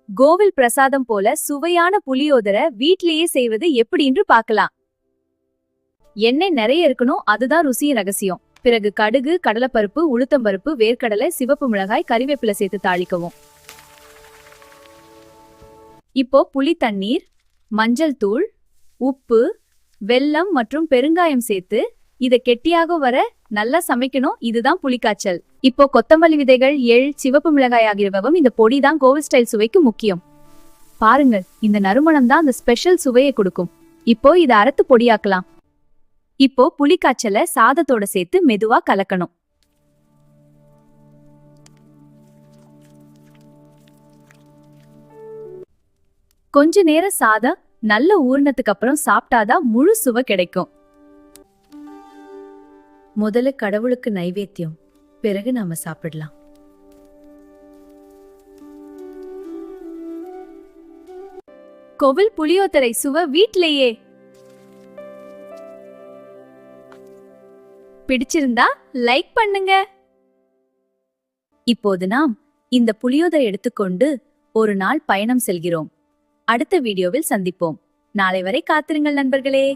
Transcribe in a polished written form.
கோவில் பிரசாதம் போல சுவையான புளியோதரை வீட்லயே செய்வது எப்படின்னு பார்க்கலாம். எண்ணெய் நிறைய இருக்கணும், அதுதான் ருசியின் ரகசியம். பிறகு கடுகு, கடலைப்பருப்பு, உளுத்தம்பருப்பு, வேர்க்கடலை, சிவப்பு மிளகாய், கறிவேப்பிலை சேர்த்து தாளிக்கவும். இப்போ புளி தண்ணீர், மஞ்சள் தூள், உப்பு, வெல்லம் மற்றும் பெருங்காயம் சேர்த்து இதை கெட்டியாக வர நல்லா சமைக்கணும். இதுதான் புளிக்காய்ச்சல். இப்போ கொத்தமல்லி விதைகள், எள், சிவப்பு மிளகாய் ஆகியவையும் இந்த பொடி தான் கோவில் ஸ்டைல் சுவைக்கு முக்கியம். பாருங்கள், இந்த நறுமணம் தான் அந்த ஸ்பெஷல் சுவையை கொடுக்கும். இப்போ இதை அரைத்து பொடியாக்கலாம். இப்போ புளிக்காய்ச்சலை சாதத்தோட சேர்த்து மெதுவா கலக்கணும். கொஞ்ச நேரம் சாதம் நல்ல ஊறினதுக்கு அப்புறம் சாப்பிட்டாதான் முழு சுவை கிடைக்கும். முதல்ல கடவுளுக்கு நைவேத்தியம், பிறகு நாம சாப்பிடலாம். கோவில் புளியோதரை சுவை வீட்லயே. பிடிச்சிருந்தா லைக் பண்ணுங்க. இப்போது நாம் இந்த புளியோதரை எடுத்துக்கொண்டு ஒரு நாள் பயணம் செல்கிறோம். அடுத்த வீடியோவில் சந்திப்போம். நாளை வரை காத்திருங்கள் நண்பர்களே.